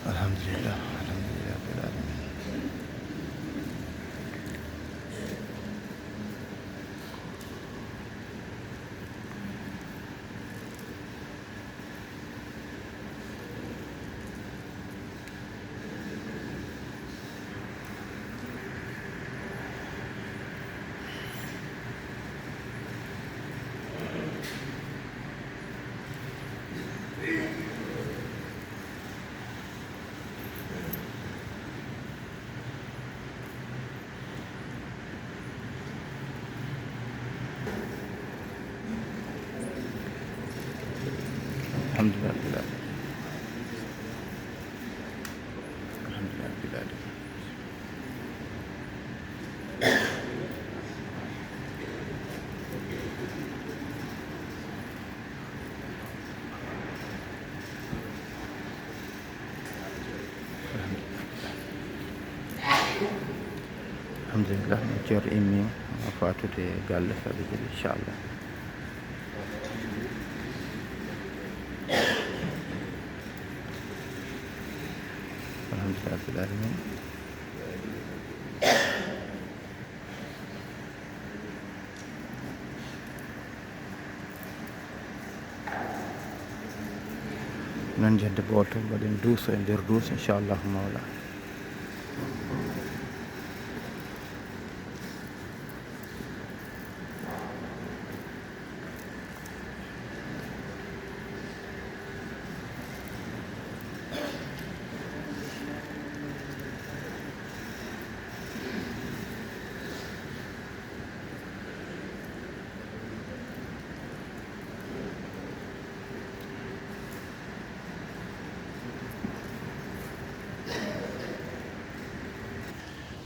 alhamdulillah alhamdulillah rabbil alamin. Alhamdulillah rabbil alamin. Alhamdulillah rabbil alamin. Alhamdulillah mi ceerno immi fatude galle saɗa jeli inchallah. Alhamdulillah rabbil alamin. non jande boto mbaɗen duuso e nder duuso inchallahu mawla.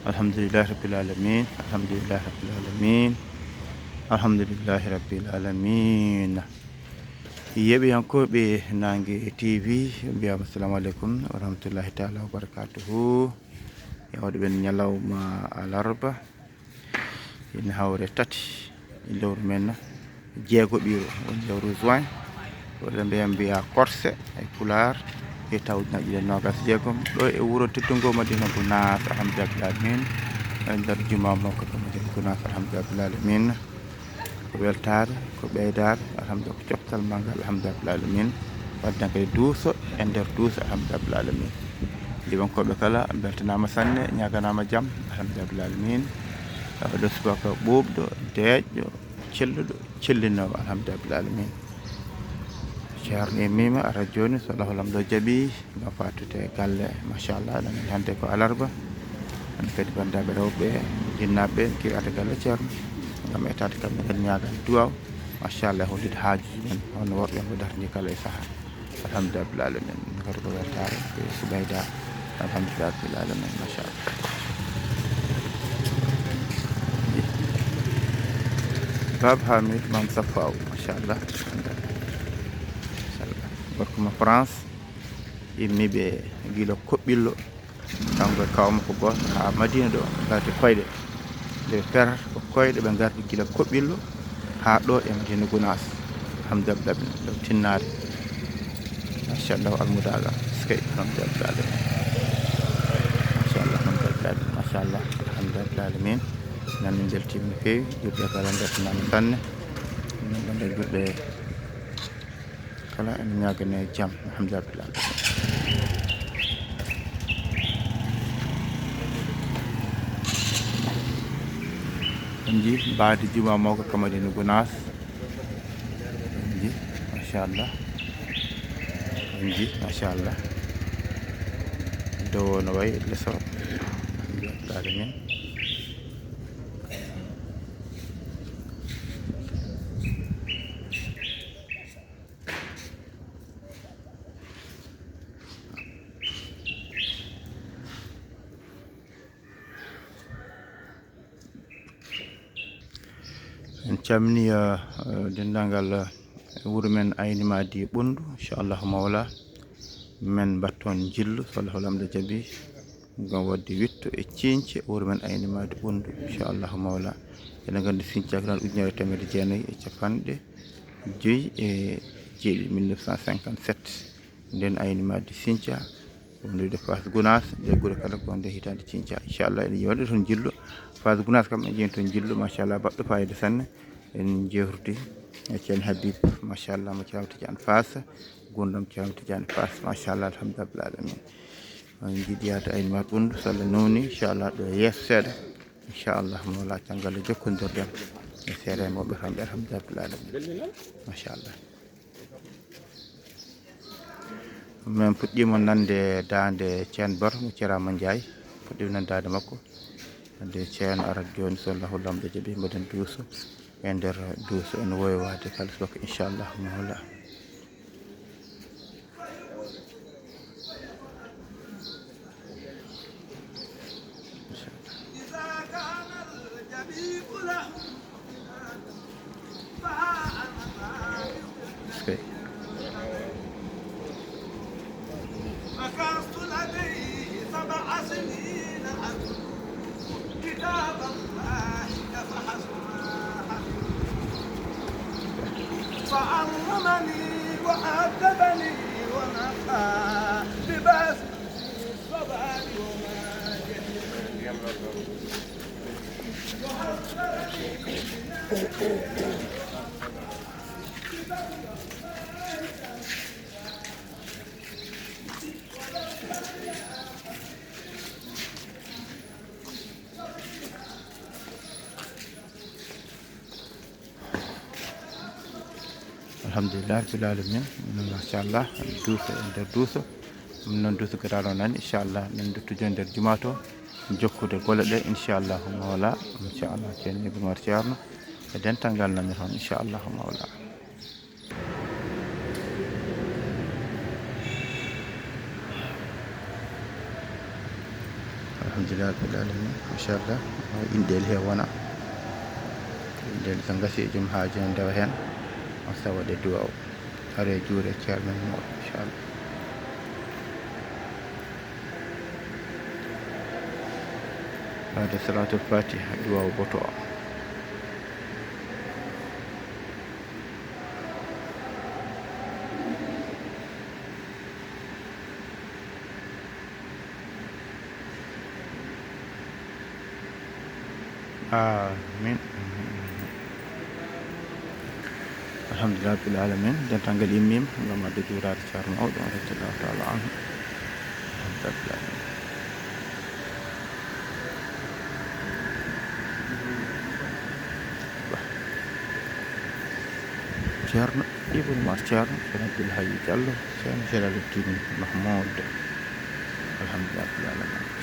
Alhamdulillah rabbil alamin. Alhamdulillah rabbil alamin. Alhamdulillah rabbil alamin. Yeɓiyankoɓe Nangue TV mbiyama assalamu aleykum wa rahmatullahi taala wa barakatuhu. Yawde ɓen ñalawma alarba ina hawre tati e lewru men jeegoɓiro woni lewru juin oɗo mbiya korse e pular e tawuji nogas jeegom ɗo e wuuro teddugo Madina Gounass alhamdulillah rabbil alamin e nder juma makko ko Madina Gounass alhamdulillah rabbil alamin. Ko weltare ko ɓeydare alhamdulillah ko coftal manggal alhamdulillah rabbil alamin. Wadden kadi duuso e nder duuso alhamdulillah rabbil alamin. Libankoɓe kala beltanama sanne ñaganama jaam alhamdulillah rabbil alamin. Ɗo subaka ɓuuɓɗo deeƴƴo celluɗo cellinowo alhamdulillah rabbil alamin. Ceerno immima ara joni so Allah lamɗo jaaɓi ngam fatude galle machallah aɗa andi hande ko alarba hande kadi bandaɓe rewɓe jinnaɓe kiwata galle ceerno ngam etade kamɓe kadi ñagan duwaw machallah hollide haajuji men hono worɓe mo darni kala e saaha alhamdulillah rabbil alamin. Kadi ko weltare ɓe suɓayda alhamdulillah rabbil alamin machallah. Baba Hamid Mam Safaw machallah gorko mo France immiɓe guila Koɓɓillo kanko e kawma ko goto ha Madina ɗo garde koyɗe nde perata ko koyɗe ɓe gardi guila Koɓɓillo ha ɗo e Madina Gounass alhamdulillah rabbil alamin ɗo tinnade machallah almudaga skey alhamdulillah rabbil alamin machallah machallah alhamdulillah rabbil alamin. Nan min beltima no fewi juɗɗe kala beltanama sanne min gonɗe juɗɗe kala en ñagane jaam alhamdulillah rabbil alamin. En ji mbadi juma mawko ka Madina Gounass en ji machallah en ji machallah dow no wayi leso alhamdulillah rabbil alamin. En calmini dendagal wuuro men Aynimadi Ɓundu inchallahu mawla men batton jillu so Allah lamɗo jaaɓi ngam wadde witto e ciñce wuuro men Aynimadi Ɓundu inchallahu mawla. Eɗen gandi Sinthiou ko 1957 nden Aynimadi Sinthiou wondude Fas Gounass de gure kala ko nde hitande cinca inchallah en yewde ton jillo Fas Gounass kam en jeni ton jillo machallah baɗɗo fayida sanne en jewruti e ceerno Habib machallah mo Ceerno Tidiane Fass gurdam Ceerno Tidiane Fass machallah alhamdulillah alamin on jiiɗi yaade ayni mat ɓundu so Allah nowni inchallah ɗo yeeso seeɗa inchallah mawla caggal e jokkodirden e seeɗa e mawɓe kamɓe alhamdulillah alamin machallah min puɗɗima nande dande ceerno Baro mo Thiérama Ndiaye puɗɗima nande dande makko ande ceerno arat joni so Allahu lamɗo jaaɓi mbaɗen duuso e nder duuso ene wowi wade kala subaka inchallah mawla فعلمني وأدبني ونفى بباس الصبر وما alhamdulillah rabbil alamin machallah duuso e nder duuso ɗum noon duuso garaɗo nani inchallah min duttude nder juma to jokkude golle ɗe inchallah mawla inchallah ceerno Ibou Mar Ceerno e dental ngal nami toon inchallah mawla alhamdulillah rabbil alamin inchallah inɗel he wona inɗel so gasi e joom haaji ne ndewa hen on sawaɗe duwaw hare juure ceerno men mawɗo inchallah hade salatul fatiha duwaw boto o amin alhamdulillah rabbil alamin dental ngal yimmima gam adde juurade ceerno mawɗo radiyallahu taala anhu alhamdulillah rabbil alamin ceerno Ibou Mar Ceerno ceerno Abdoul Hayy Diallo ceerno Jalaluddin Mahmoud alhamdulillah rabbil alamin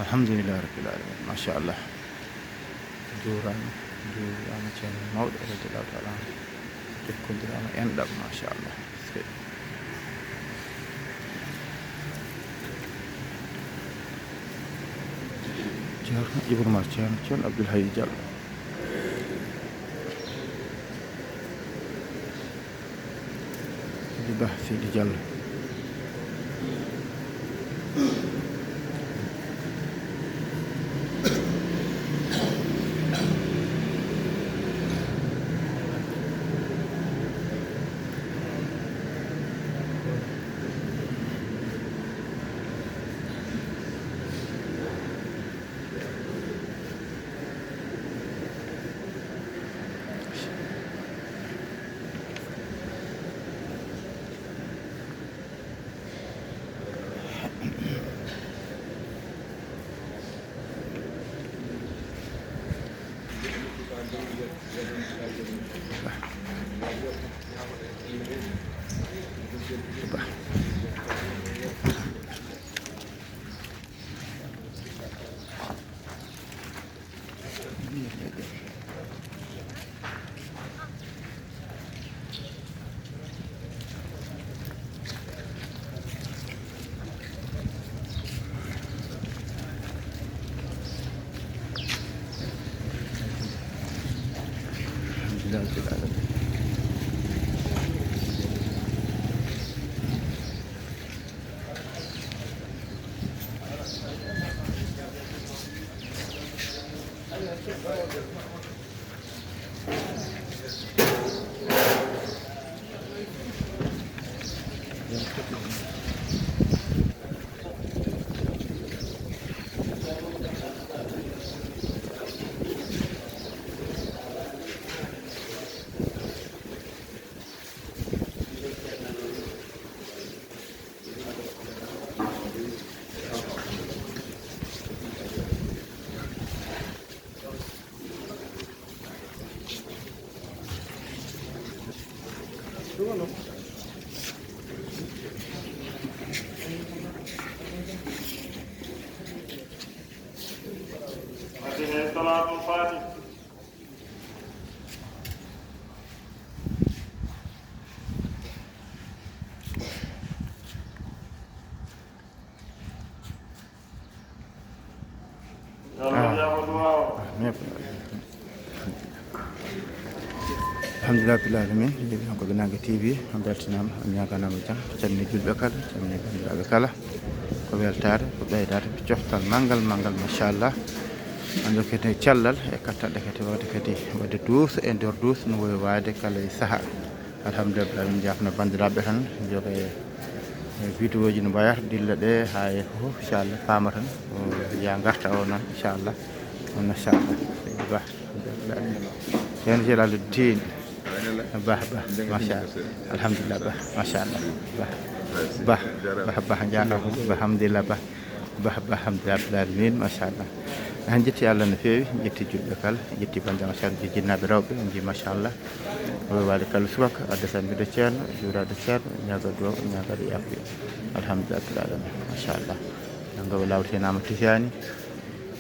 الحمد لله رب العالمين ما شاء الله جوران ceerno mawɗo radiyallahu taala anhu jokkodirama enɗam ما شاء الله ceerno Ibra Mar ceerno Abdoul Hayy Diallo Sidi Ba Sidi Diallo صلاة الفاتحة. alhamdulillah rabbil alamin yiɓe ko Guinague TV on beltanama on ñaganama jaam calmini julɓe kala calmini bandiraɓe kala ko weltare ko ɓeydade coftal manggal machallah ande kadi cellal e kattanɗe kadi wawde kadi wadde duuso e nder duuso no wowi wade kala e saaha alhamdulillah rabbil alamin jafno bandiraɓe tan joga e vidéo ji no mbayata dilla ɗe ha e fof inchallah fama tan ya garta o noon inchallah on machallah ba hen jelal diin bah machallah alhamdulillah bah machallah bah jaano bah alhamdulillah bah alhamdulillah rabbil alamin machallah en jetti Allah no fewi jetti julɓe kala jetti bande machallah jinnaɓe rewɓe on ji machallah o wali kala subaka adda sambiɗo ceerno juurade ceerno ñagade o ñagade yaɓɓe alhamdulillah rabbil alamin machallah nangaɓe lawtenama tisani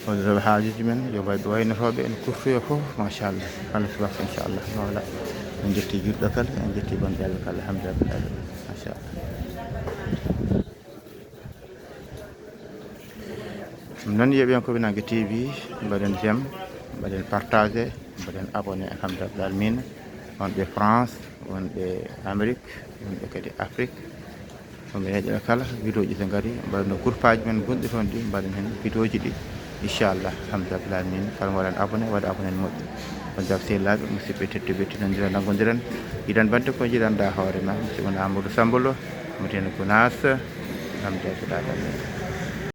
on rewa haajuji men yo mbayɓe waynotoɓe en kurtoyo fof machallah kala subaka inchallah wala en jetti julɓe kala en jetti bandirɓe kala alhamdulillah rabbil alamin machallah non yeɓen ko Guinague TV mbaɗen j'aime mbaɗen partagé mbaɗen abonné alhamdulillah rabbil alamin wonɓe France wonɓe Amérique wonɓe kadi Afrique wonɓe heeƴoɓe kala vidéo ji so gari mbaɗno groupe aji men gonɗi toon ɗi mbaɗen hen vidéo ji ɗi inchallah alhamdulillah rabbil alamin kala waɗan abonné waɗa abonné moƴƴo bandiraɓe sehilaɓe musidɓe tedduɓe tinodira nagodiren yiɗan bande ko jiɗanɗa hoorema musidɗo Amadou Sambolo muteno Gounas alhamdulillah rabbil alamin